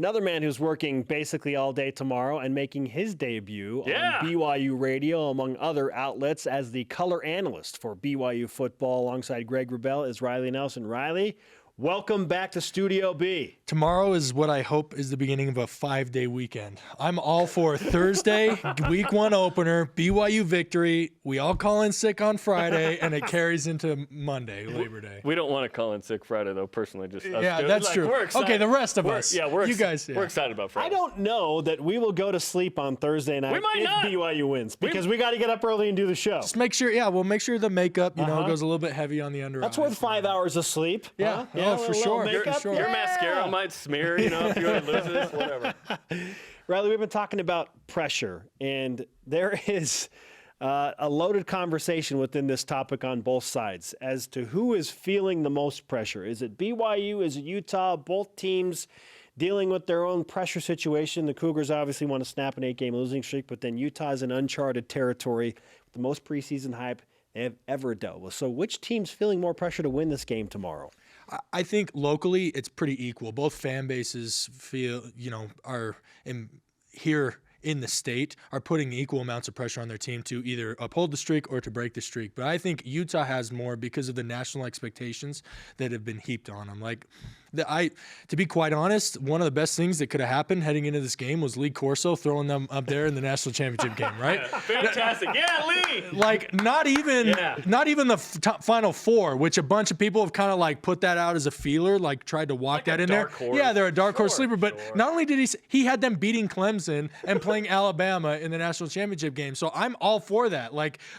Another man who's working basically all day tomorrow and making his debut on BYU Radio, among other outlets, as the color analyst for BYU football alongside Greg Wrubell is Riley Nelson. Riley, welcome back to Studio B. Tomorrow is what I hope is the beginning of a 5-day weekend. I'm all for Thursday, week 1 opener, BYU victory. We all call in sick on Friday, and it carries into Monday, Labor Day. We don't want to call in sick Friday, though, personally. Just us yeah, that's like, true. We're excited. Okay, the rest of us. Yeah, you guys. We're excited about Friday. I don't know that we will go to sleep on Thursday night if BYU wins, because we got to get up early and do the show. Just make sure, we'll make sure the makmakeup, goes a little bit heavy on the under. That's worth 5 hours of sleep. Yeah, for sure. Your mascara might smear, if you want to lose this, whatever. Riley, we've been talking about pressure, and there is a loaded conversation within this topic on both sides as to who is feeling the most pressure. Is it BYU? Is it Utah? Both teams dealing with their own pressure situation. The Cougars obviously want to snap an 8-game losing streak, but then Utah is in uncharted territory with the most preseason hype they have ever dealt with. So which team's feeling more pressure to win this game tomorrow? I think locally it's pretty equal. Both fan bases feel, are here in the state are putting equal amounts of pressure on their team to either uphold the streak or to break the streak. But I think Utah has more because of the national expectations that have been heaped on them. To be quite honest, one of the best things that could have happened heading into this game was Lee Corso throwing them up there in the national championship game, right? Fantastic. Yeah, Lee. Not even the Final Four, which a bunch of people have kind of put that out as a feeler, tried to walk that in there. Horse. Yeah, they're a dark horse sleeper. But not only did he had them beating Clemson and playing Alabama in the national championship game. So I'm all for that.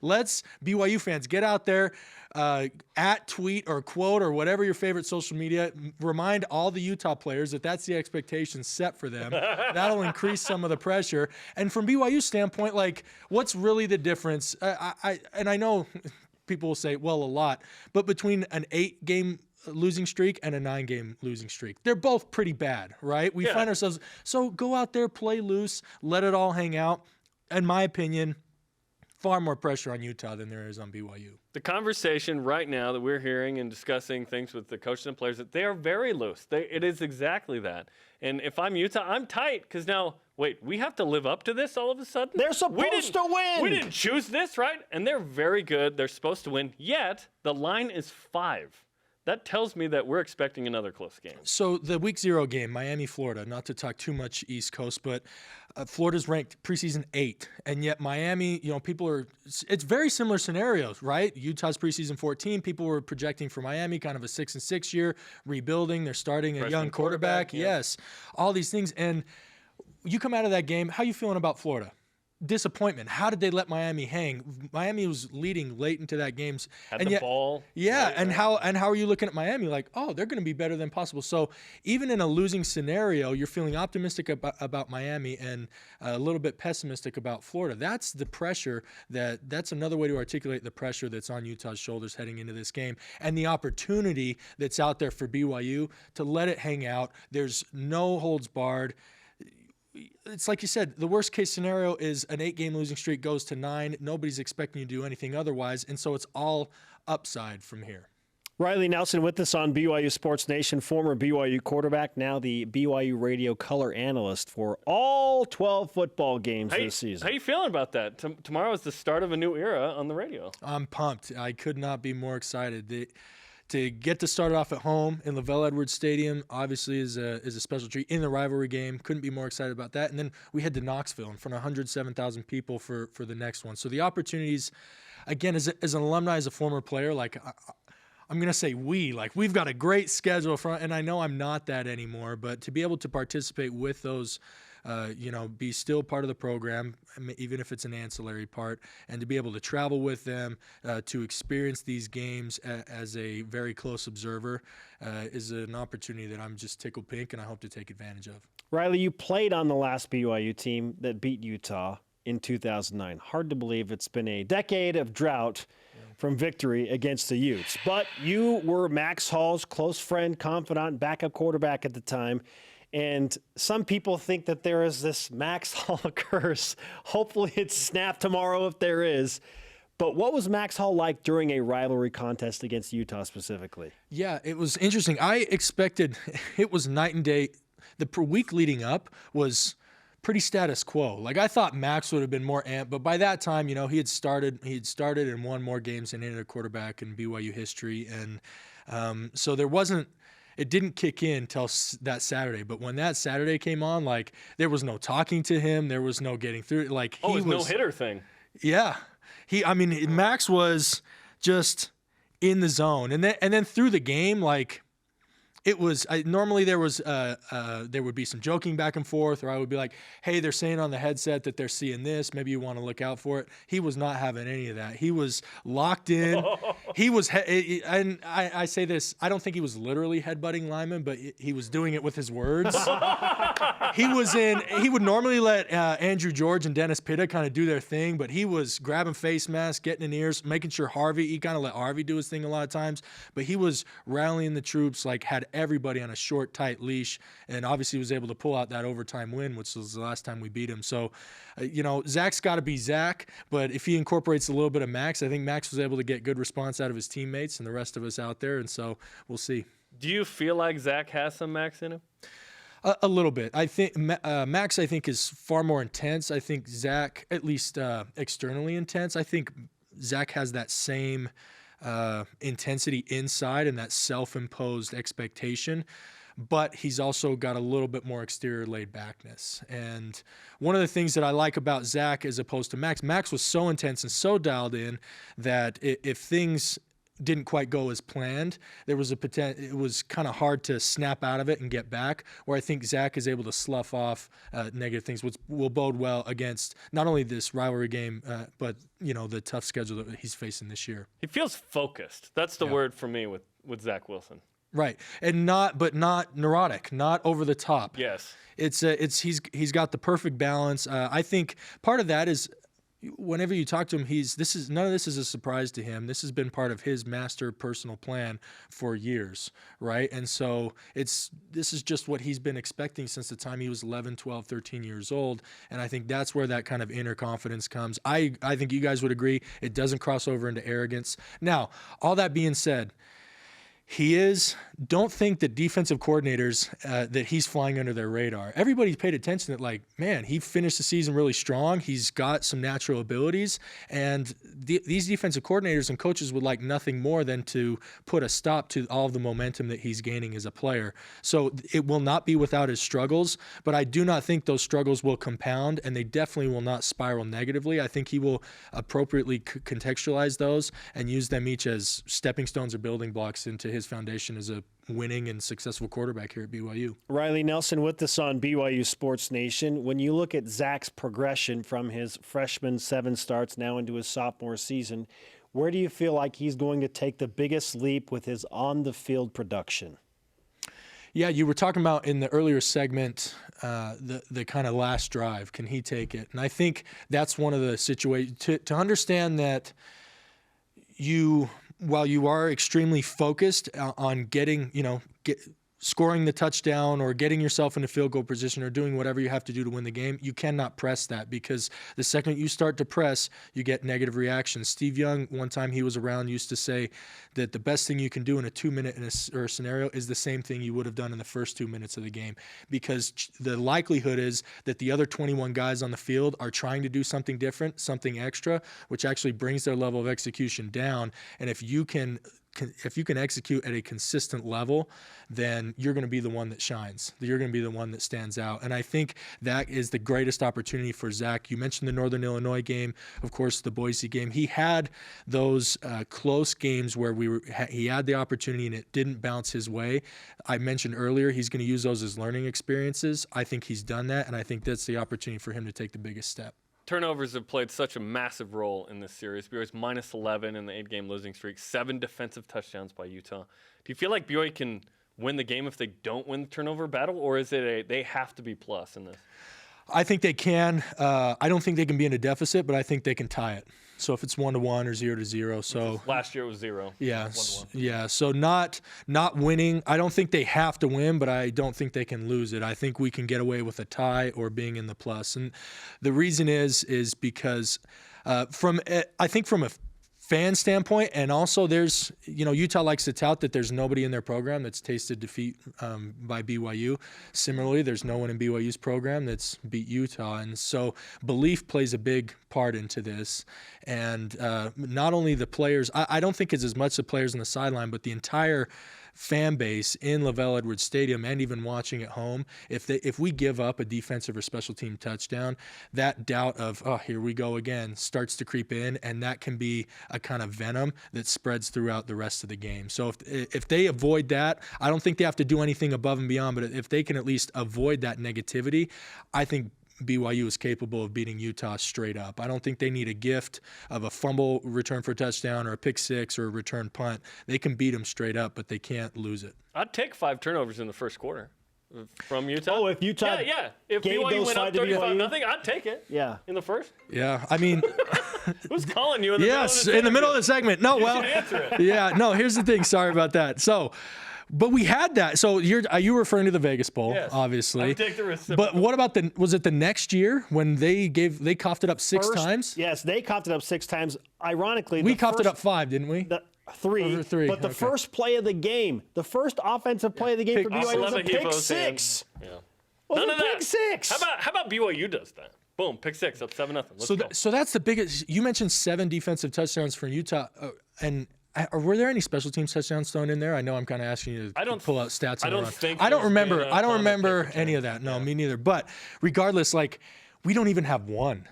Let's BYU fans get out there. At tweet or quote or whatever your favorite social media, remind all the Utah players that that's the expectation set for them. That'll increase some of the pressure. And from BYU's standpoint, what's really the difference? I know people will say, well, a lot, but between an 8-game losing streak and a 9-game losing streak, they're both pretty bad, right? We find ourselves, so go out there, play loose, let it all hang out. In my opinion, far more pressure on Utah than there is on BYU. The conversation right now that we're hearing and discussing things with the coaches and players, that they are very loose. It is exactly that. And if I'm Utah, I'm tight because now, wait, we have to live up to this all of a sudden? They're supposed to win. We didn't choose this, right? And they're very good. They're supposed to win. Yet, the line is 5. That tells me that we're expecting another close game. So the week 0 game, Miami, Florida, not to talk too much East Coast, but Florida's ranked preseason 8. And yet Miami, it's very similar scenarios, right? Utah's preseason 14. People were projecting for Miami kind of a 6-6 year, rebuilding. They're starting a young quarterback. Yes, all these things. And you come out of that game, how you feeling about Florida? Disappointment. How did they let Miami hang? Miami was leading late into that game. Had the ball. Yeah, and how are you looking at Miami? They're going to be better than possible. So even in a losing scenario, you're feeling optimistic about Miami and a little bit pessimistic about Florida. That's the pressure that's another way to articulate the pressure that's on Utah's shoulders heading into this game and the opportunity that's out there for BYU to let it hang out. There's no holds barred. It's like you said, the worst case scenario is an 8-game losing streak goes to 9. Nobody's expecting you to do anything otherwise, and so it's all upside from here. Riley Nelson with us on BYU Sports Nation, former BYU quarterback, now the BYU Radio color analyst for all 12 football games this season. How you feeling about that? Tomorrow is the start of a new era on the radio. I'm pumped. I could not be more excited. To get to start off at home in LaVell Edwards Stadium obviously is a special treat in the rivalry game. Couldn't be more excited about that. And then we head to Knoxville in front of 107,000 people for the next one. So the opportunities, again, as an alumni, as a former player, I'm going to say we've got a great schedule and I know I'm not that anymore, but to be able to participate with those be still part of the program, even if it's an ancillary part, and to be able to travel with them, to experience these games as a very close observer is an opportunity that I'm just tickled pink and I hope to take advantage of. Riley, you played on the last BYU team that beat Utah in 2009. Hard to believe it's been a decade of drought from victory against the Utes. But you were Max Hall's close friend, confidant, backup quarterback at the time. And some people think that there is this Max Hall curse. Hopefully it's snapped tomorrow if there is. But what was Max Hall like during a rivalry contest against Utah specifically? Yeah, it was interesting. I expected it was night and day. the week leading up was pretty status quo. Like, I thought Max would have been more amped, but by that time, he had started and won more games than any other quarterback in BYU history. And so it didn't kick in till that Saturday. But when that Saturday came on, like, there was no talking to him. There was no getting through it. Like, it was no-hitter thing. Yeah. Max was just in the zone. And then through the game, like, it was normally there would be some joking back and forth, or I would be like, hey, they're saying on the headset that they're seeing this. Maybe you want to look out for it. He was not having any of that. He was locked in. He was, and I say this, I don't think he was literally headbutting linemen, but he was doing it with his words. He would normally let Andrew George and Dennis Pitta kind of do their thing, but he was grabbing face masks, getting in ears, making sure he kind of let Harvey do his thing a lot of times, but he was rallying the troops, like, had everybody on a short, tight leash, and obviously was able to pull out that overtime win, which was the last time we beat him. So, Zach's got to be Zach, but if he incorporates a little bit of Max, I think Max was able to get good response out of his teammates and the rest of us out there, and so we'll see. Do you feel like Zach has some Max in him? A little bit. I think Max, I think, is far more intense. I think Zach, at least externally intense. I think Zach has that same intensity inside and that self-imposed expectation, but he's also got a little bit more exterior laid backness. And one of the things that I like about Zach as opposed to Max was so intense and so dialed in that if things didn't quite go as planned, there was it was kind of hard to snap out of it and get back, where I think Zach is able to slough off negative things, which will bode well against not only this rivalry game, but the tough schedule that he's facing this year. He feels focused. That's the word for me with Zach Wilson. Right. And not neurotic, not over the top. Yes. He's got the perfect balance. I think part of that is, whenever you talk to him, none of this is a surprise to him. This has been part of his master personal plan for years, right? And so this is just what he's been expecting since the time he was 11, 12, 13 years old. And I think that's where that kind of inner confidence comes. I think you guys would agree it doesn't cross over into arrogance. Now, all that being said, don't think that defensive coordinators, that he's flying under their radar. Everybody's paid attention that, like, man, he finished the season really strong. He's got some natural abilities. And these defensive coordinators and coaches would like nothing more than to put a stop to all of the momentum that he's gaining as a player. So it will not be without his struggles, but I do not think those struggles will compound, and they definitely will not spiral negatively. I think he will appropriately contextualize those and use them each as stepping stones or building blocks into his foundation as a winning and successful quarterback here at BYU. Riley Nelson with us on BYU Sports Nation. When you look at Zach's progression from his freshman 7 starts now into his sophomore season, where do you feel like he's going to take the biggest leap with his on-the-field production? Yeah, you were talking about in the earlier segment the kind of last drive. Can he take it? And I think that's one of the situations to understand that while you are extremely focused on getting, scoring the touchdown or getting yourself in a field goal position or doing whatever you have to do to win the game, you cannot press that, because the second you start to press, you get negative reactions. Steve Young, one time he was around, used to say that the best thing you can do in a 2-minute scenario is the same thing you would have done in the first 2 minutes of the game, because the likelihood is that the other 21 guys on the field are trying to do something different, something extra, which actually brings their level of execution down. And if you can execute at a consistent level, then you're going to be the one that shines. You're going to be the one that stands out. And I think that is the greatest opportunity for Zach. You mentioned the Northern Illinois game, of course, the Boise game. He had those close games where he had the opportunity and it didn't bounce his way. I mentioned earlier he's going to use those as learning experiences. I think he's done that, and I think that's the opportunity for him to take the biggest step. Turnovers have played such a massive role in this series. BYU's minus 11 in the 8-game losing streak, 7 defensive touchdowns by Utah. Do you feel like BYU can win the game if they don't win the turnover battle, or is it they have to be plus in this? I think they can. I don't think they can be in a deficit, but I think they can tie it. So if it's 1-1 or 0-0, so last year it was 0. Yeah, 1-1. yeah. So not winning. I don't think they have to win, but I don't think they can lose it. I think we can get away with a tie or being in the plus, and the reason is because from a fan standpoint, and also there's, Utah likes to tout that there's nobody in their program that's tasted defeat by BYU. Similarly, there's no one in BYU's program that's beat Utah, and so belief plays a big part into this. And not only the players, I don't think it's as much the players on the sideline, but the entire fan base in Lavelle Edwards Stadium, and even watching at home, if we give up a defensive or special team touchdown, that doubt of, oh, here we go again, starts to creep in, and that can be a kind of venom that spreads throughout the rest of the game. So if they avoid that, I don't think they have to do anything above and beyond, but if they can at least avoid that negativity, I think BYU is capable of beating Utah straight up. I don't think they need a gift of a fumble return for a touchdown or a pick six or a return punt. They can beat them straight up, but they can't lose it. I'd take 5 turnovers in the first quarter from Utah. Oh, if Utah If gave BYU those went up 35-0, I'd take it. Yeah. In the first. Yeah, I mean, Who's calling you in the yes, middle of the in the middle of the segment. No, well, answer it. yeah, no, here's the thing. Sorry about that. So, but we had that. So are you referring to the Vegas Bowl, Yes. obviously? I take the receipt. But what about was it the next year when they coughed it up six times? Yes, they coughed it up 6 times. Ironically, We coughed it up 5, didn't we? Three. Over 3. But the first play of the game, the first offensive play of the game for BYU was a pick six. Yeah. Was None a of that. pick six. How about BYU does that? Boom, pick 6, up 7-0. Let's go. So that's the biggest. You mentioned 7 defensive touchdowns for Utah, and were there any special teams touchdowns thrown in there? I know I'm kind of asking you to pull out stats. I don't think. I don't there's remember. been a I don't ton of remember kick any of that. No, me neither. But regardless, we don't even have one.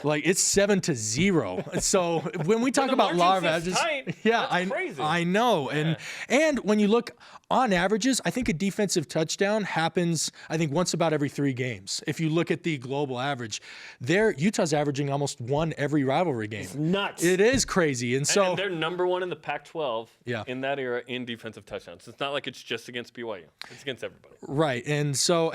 It's 7-0. So when we talk about law of averages, that's crazy. I know. And when you look on averages, I think a defensive touchdown happens, I think, once about every 3 games. If you look at the global average, Utah's averaging almost 1 every rivalry game. It's nuts. It is crazy. And so and they're number 1 in the Pac-12 Yeah. in that era in defensive touchdowns. It's not like it's just against BYU. It's against everybody. right. And so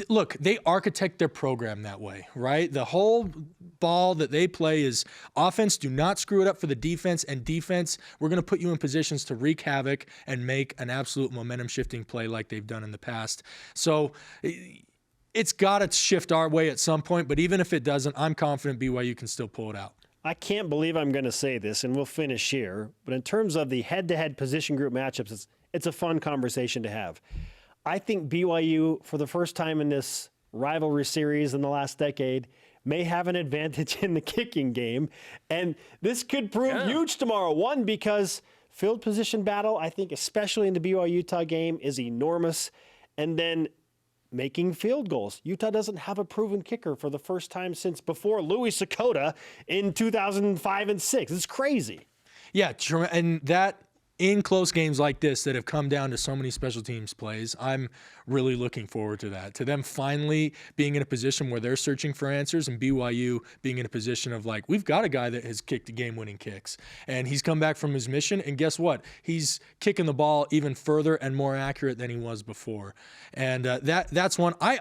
look, they architect their program that way, right? The whole ball that they play is offense, do not screw it up for the defense, and defense, we're going to put you in positions to wreak havoc and make an absolute momentum shifting play like they've done in the past. So it's got to shift our way at some point, but even if it doesn't, I'm confident BYU can still pull it out. I can't believe I'm going to say this, and we'll finish here, but in terms of the head-to-head position group matchups, it's a fun conversation to have. I think BYU, for the first time in this rivalry series in the last decade, may have an advantage in the kicking game. And this could prove huge tomorrow. One, because field position battle, I think, especially in the BYU-Utah game, is enormous. And then making field goals. Utah doesn't have a proven kicker for the first time since before Louis Sakota in 2005 and 6. It's crazy. Yeah, and that in close games like this that have come down to so many special teams plays, I'm really looking forward to that. To them finally being in a position where they're searching for answers, and BYU being in a position of we've got a guy that has kicked game-winning kicks. And he's come back from his mission, and guess what? He's kicking the ball even further and more accurate than he was before. And that's one. I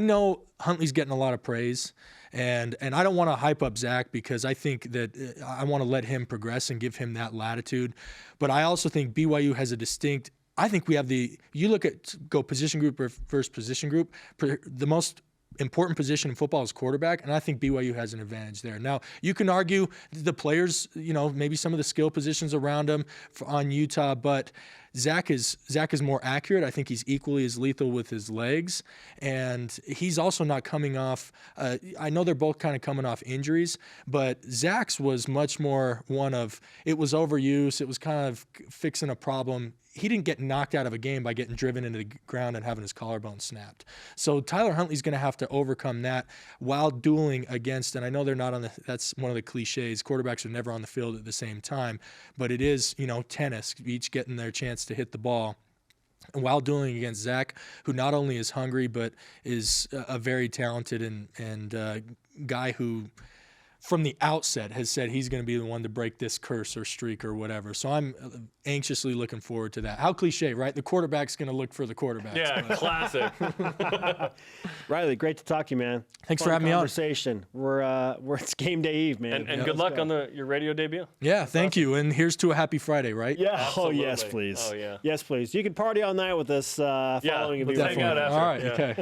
know Huntley's getting a lot of praise. And I don't want to hype up Zach because I think that I want to let him progress and give him that latitude. But I also think BYU has a distinct – I think we have go position group versus position group. The most important position in football is quarterback, and I think BYU has an advantage there. Now, you can argue the players, maybe some of the skill positions around him on Utah, but – Zach is more accurate. I think he's equally as lethal with his legs, and he's also not coming off. I know they're both kind of coming off injuries, but Zach's was much more one of it was overuse. It was kind of fixing a problem. He didn't get knocked out of a game by getting driven into the ground and having his collarbone snapped. So Tyler Huntley's going to have to overcome that while dueling against, and I know they're not on that's one of the cliches, quarterbacks are never on the field at the same time, but it is, tennis, each getting their chance to hit the ball. And while dueling against Zach, who not only is hungry, but is a very talented and guy who from the outset has said he's going to be the one to break this curse or streak or whatever. So I'm anxiously looking forward to that. How cliche, right? The quarterback's going to look for the quarterback. Yeah, classic. Riley, great to talk to you, man. Thanks Fun for having me on. We're it's game day eve, man. And good luck on your radio debut. Yeah, thank you. And here's to a happy Friday, right? Yeah. Absolutely. Oh, yes, please. Oh, yeah. Yes, please. You can party all night with us following let's the hang out after. All right, Yeah. okay.